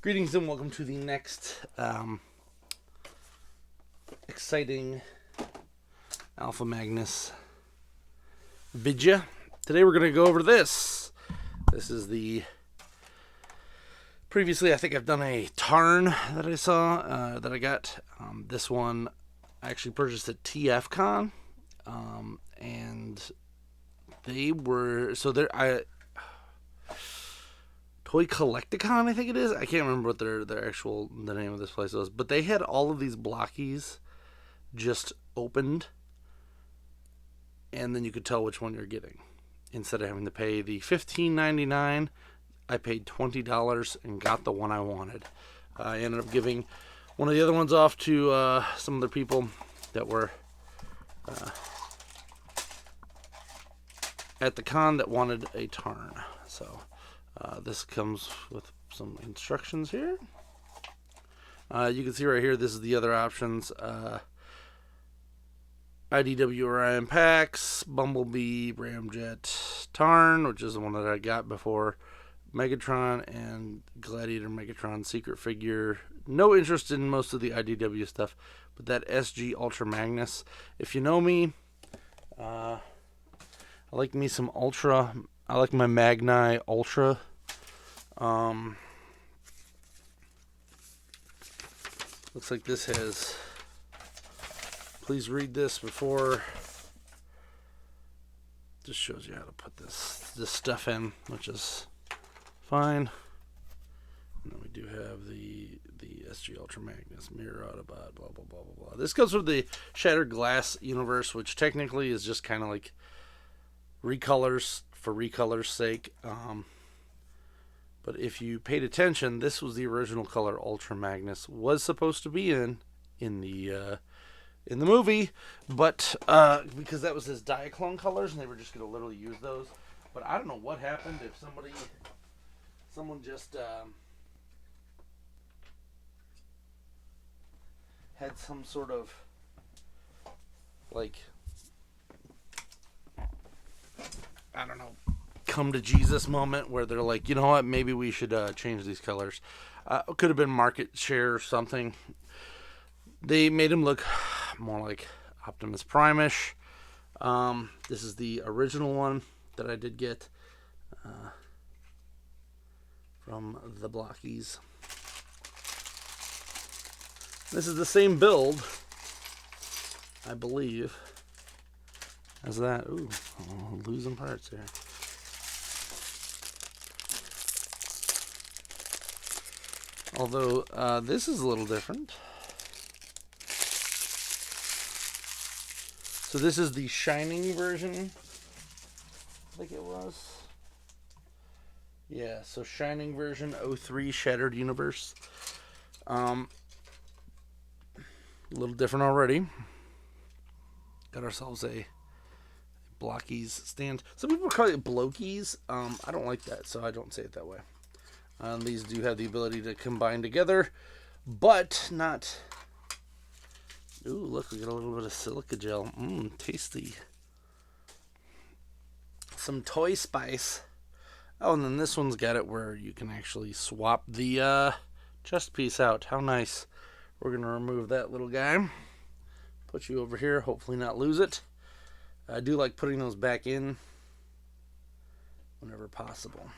Greetings and welcome to the next exciting Alpha Magnus vidya. Today we're going to go over this. This is the... Previously I think I've done a Tarn that I saw, that I got. This one I actually purchased at TFCon. And they were... So they're... Toy Collecticon, I think it is. I can't remember what the name of this place was, but they had all of these BLOKEES just opened, and then you could tell which one you're getting. Instead of having to pay the $15.99, I paid $20 and got the one I wanted. I ended up giving one of the other ones off to some other people that were at the con that wanted a Tarn. So this comes with some instructions here. You can see right here, this is the other options. IDW Orion Packs, Bumblebee, Ramjet, Tarn, which is the one that I got before, Megatron, and Gladiator Megatron Secret Figure. No interest in most of the IDW stuff, but that SG Ultra Magnus. If you know me, I like me some Ultra. I like my Magni Ultra. Looks like this has... Please read this before... Just shows you how to put this stuff in, which is fine. And then we do have the SG Ultra Magnus, Mirror Autobot, blah, blah, blah, blah, blah. This goes with the Shattered Glass universe, which technically is just kind of like recolors for recolor's sake. But if you paid attention, this was the original color Ultra Magnus was supposed to be in the movie, but because that was his Diaclone colors, and they were just going to literally use those. But I don't know what happened if someone just had some sort of like, I don't know, come to Jesus moment where they're like, you know what, maybe we should change these colors. Could have been market share or something. They made him look more like Optimus Prime-ish. This is the original one that I did get from the BLOKEES. This is the same build, I believe, as that. Ooh, I'm losing parts here. Although, this is a little different. So this is the Shining version, I think it was. Yeah, so Shining version 03 Shattered Universe. A little different already. Got ourselves a BLOKEES stand. Some people call it BLOKEES. I don't like that, so I don't say it that way. These do have the ability to combine together, but not... Ooh, look, we got a little bit of silica gel. Tasty. Some toy spice. Oh, and then this one's got it where you can actually swap the chest piece out. How nice. We're going to remove that little guy. Put you over here, hopefully not lose it. I do like putting those back in whenever possible.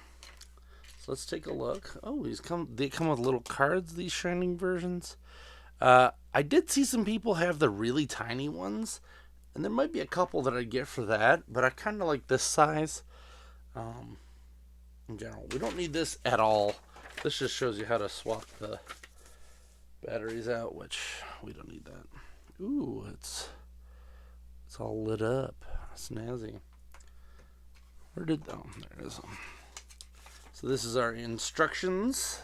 So let's take a look. Oh, they come with little cards, these Shining versions. I did see some people have the really tiny ones, and there might be a couple that I'd get for that, but I kind of like this size. In general, we don't need this at all. This just shows you how to swap the batteries out, which we don't need that. Ooh, it's all lit up. Snazzy. Oh, there it is. So this is our instructions.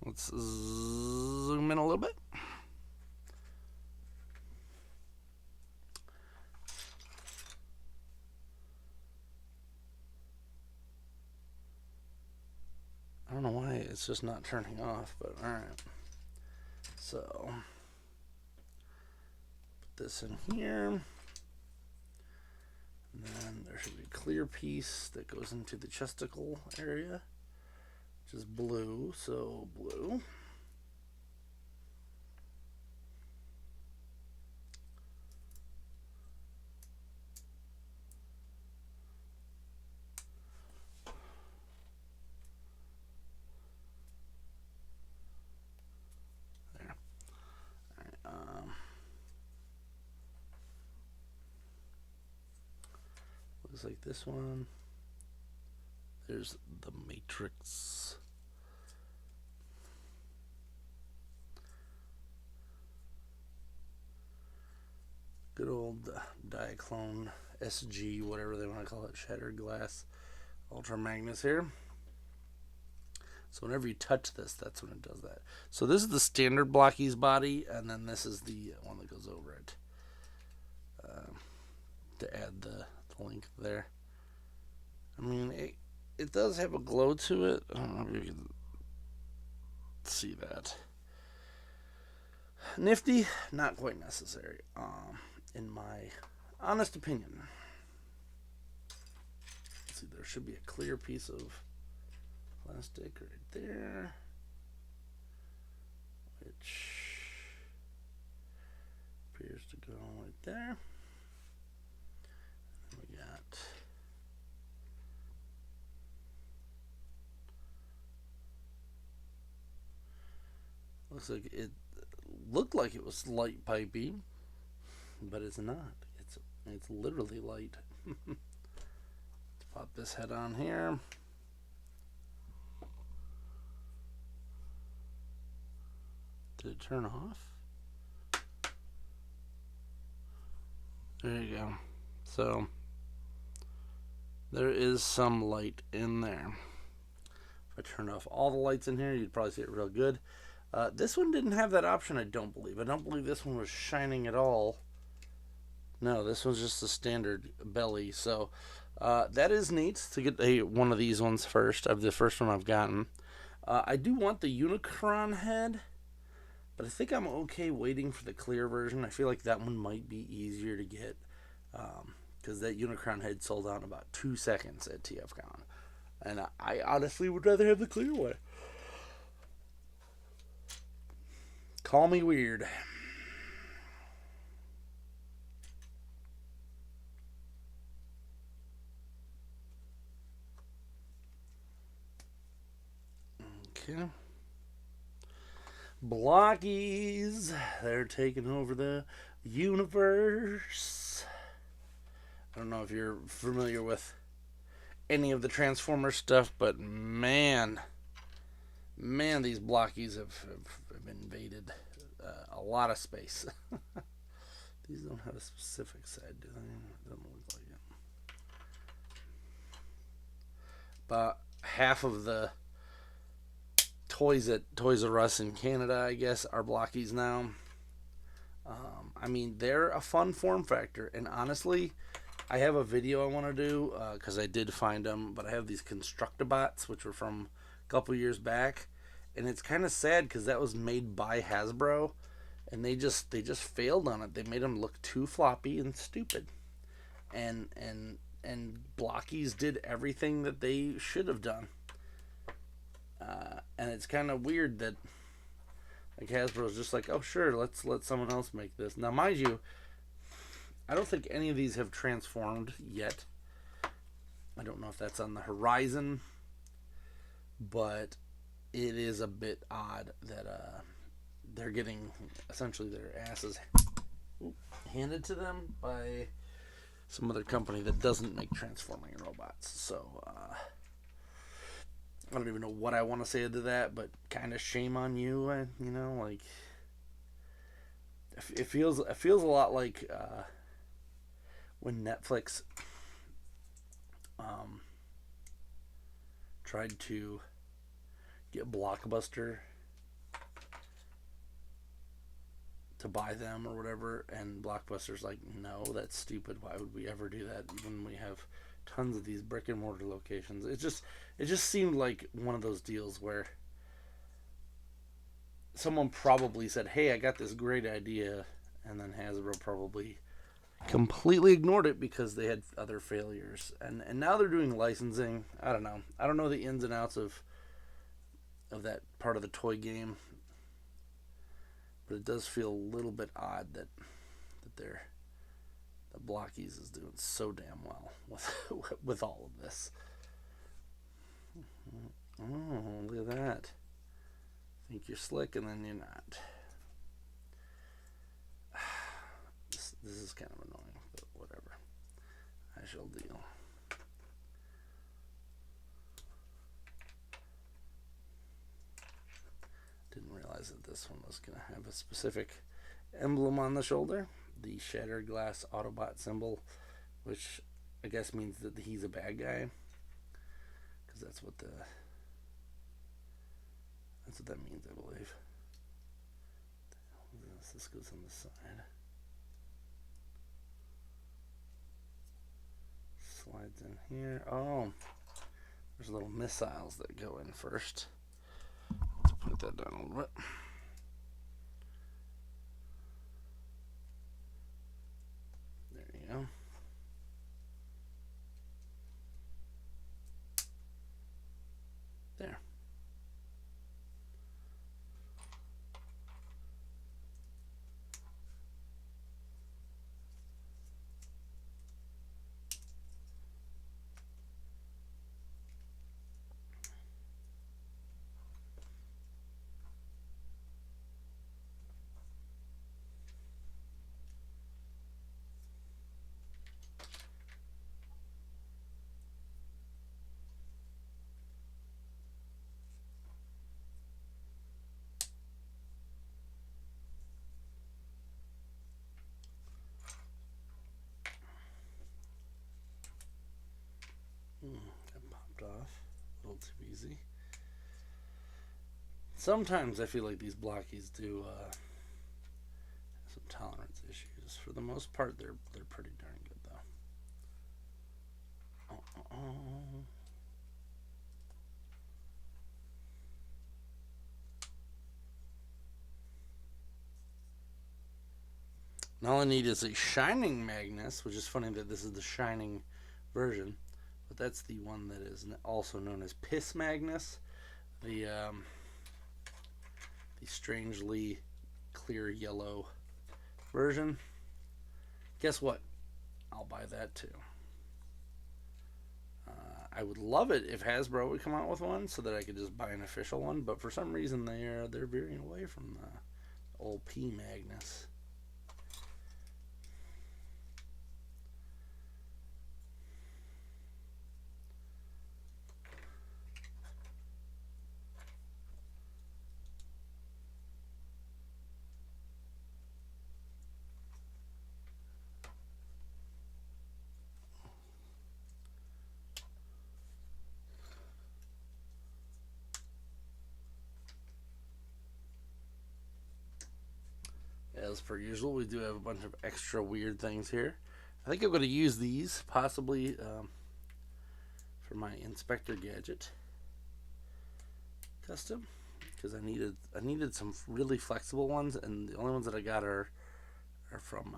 Let's zoom in a little bit. I don't know why it's just not turning off, but alright. So, put this in here. And then there should be a clear piece that goes into the chesticle area. which is blue, so blue. There. All right, looks like this one. There's the Matrix. Good old Diaclone SG, whatever they want to call it, Shattered Glass Ultra Magnus here. So whenever you touch this, that's when it does that. So this is the standard BLOKEES body, and then this is the one that goes over it. To add the length there. I mean, it does have a glow to it. I don't know if you can see that. Nifty, not quite necessary, in my honest opinion. Let's see, there should be a clear piece of plastic right there, which appears to go right there. And we got looks like it looked like it was light pipey, but it's not. It's literally light. Let's pop this head on here. Did it turn off? There you go. So there is some light in there. If I turn off all the lights in here, you'd probably see it real good. This one didn't have that option, I don't believe. I don't believe this one was shining at all. No, this was just the standard belly. So that is neat to get one of these ones first, of the first one I've gotten. I do want the Unicron head, but I think I'm okay waiting for the clear version. I feel like that one might be easier to get, because that Unicron head sold out in about 2 seconds at TFCon. And I honestly would rather have the clear one. Call me weird. Okay. BLOKEES, they're taking over the universe. I don't know if you're familiar with any of the Transformer stuff, but man, these BLOKEES have invaded a lot of space. These don't have a specific side, do they? It doesn't look like it. About half of the toys at Toys R Us in Canada, I guess, are BLOKEES now. I mean, they're a fun form factor, and honestly, I have a video I want to do, because I did find them, but I have these Constructabots, which were from a couple years back, and it's kind of sad because that was made by Hasbro, and they just failed on it. They made them look too floppy and stupid, and BLOKEES did everything that they should have done. And it's kind of weird that like Hasbro's just like, oh sure, let's let someone else make this. Now mind you, I don't think any of these have transformed yet. I don't know if that's on the horizon, but it is a bit odd that they're getting essentially their asses handed to them by some other company that doesn't make transforming robots. So I don't even know what I want to say to that, but kind of shame on you. You know, like it feels a lot like when Netflix tried to get Blockbuster to buy them or whatever, and Blockbuster's like, no, that's stupid. Why would we ever do that when we have tons of these brick and mortar locations? It just seemed like one of those deals where someone probably said, hey, I got this great idea, and then Hasbro probably completely ignored it because they had other failures, and now they're doing licensing. I don't know the ins and outs of of that part of the toy game. But it does feel a little bit odd that the BLOKEES is doing so damn well with all of this. Oh, look at that. Think you're slick and then you're not. This is kind of annoying, but whatever. I shall deal. Didn't realize that this one was going to have a specific emblem on the shoulder. The Shattered Glass Autobot symbol, which I guess means that he's a bad guy. Because that's what that means, I believe. This goes on the side. Slides in here. Oh, there's little missiles that go in first. Let's put that down a little bit. There you go. There. That popped off a little too easy. Sometimes I feel like these BLOKEES do have some tolerance issues. For the most part, they're pretty darn good though. And all I need is a shining Magnus, which is funny that this is the shining version, but that's the one that is also known as Piss Magnus, the strangely clear yellow version. Guess what? I'll buy that too. I would love it if Hasbro would come out with one so that I could just buy an official one, but for some reason they're veering away from the old P Magnus. As per usual, we do have a bunch of extra weird things here. I think I'm going to use these possibly for my Inspector Gadget custom, because I needed some really flexible ones, and the only ones that I got are from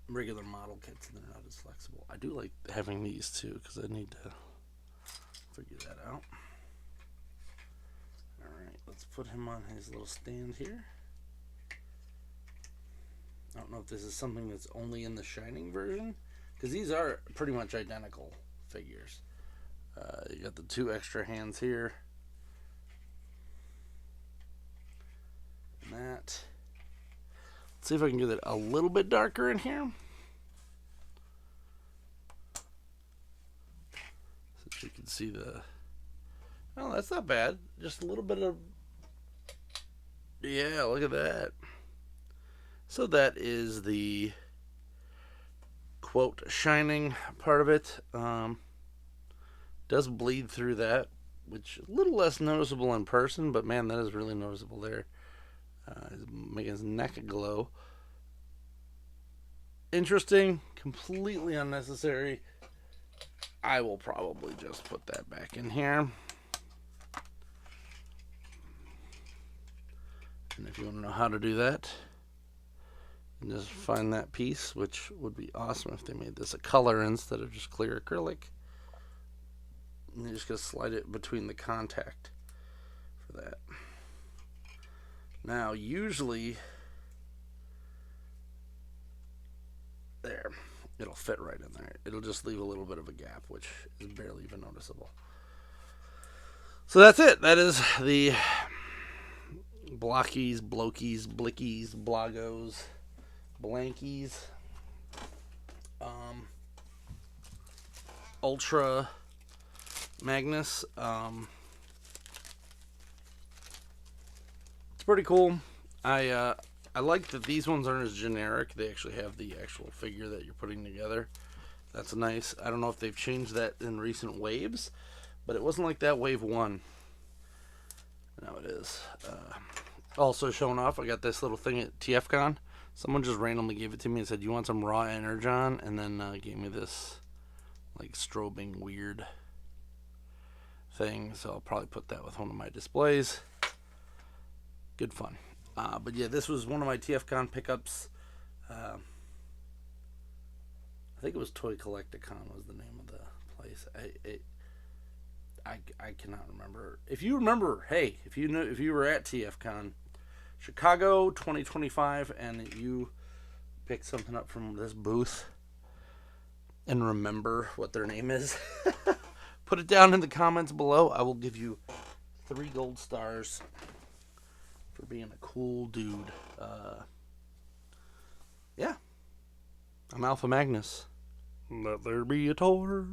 regular model kits, and they're not as flexible. I do like having these too, because I need to figure that out. Alright, let's put him on his little stand here. I don't know if this is something that's only in the Shining version, because these are pretty much identical figures. You got the two extra hands here. And that. Let's see if I can get it a little bit darker in here. So that you can see the... Oh, that's not bad. Just a little bit of... Yeah, look at that. So that is the quote Shining part of it. Does bleed through that, which is a little less noticeable in person, but man, that is really noticeable there. Making his neck glow. Interesting, completely unnecessary. I will probably just put that back in here. And if you want to know how to do that, you just find that piece, which would be awesome if they made this a color instead of just clear acrylic. And you're just going to slide it between the contact for that. Now, usually, there, it'll fit right in there. It'll just leave a little bit of a gap, which is barely even noticeable. So that's it. That is the BLOKEES, BLOKEES, BLOGOS, Blankies, Ultra Magnus. It's pretty cool. I like that these ones aren't as generic. They actually have the actual figure that you're putting together. That's nice. I don't know if they've changed that in recent waves, but it wasn't like that wave 1. Now it is. Also showing off, I got this little thing at TFCon. Someone just randomly gave it to me and said, "You want some raw energon?" And then gave me this like strobing weird thing. So I'll probably put that with one of my displays. Good fun. But yeah, this was one of my TFCon pickups. I think it was Toy Collecticon was the name of the place. I cannot remember. If you remember, hey, if you were at TFCon Chicago 2025 and you picked something up from this booth and remember what their name is, put it down in the comments below. I will give you 3 gold stars for being a cool dude. Yeah. I'm Alpha Magnus. Let there be a tour.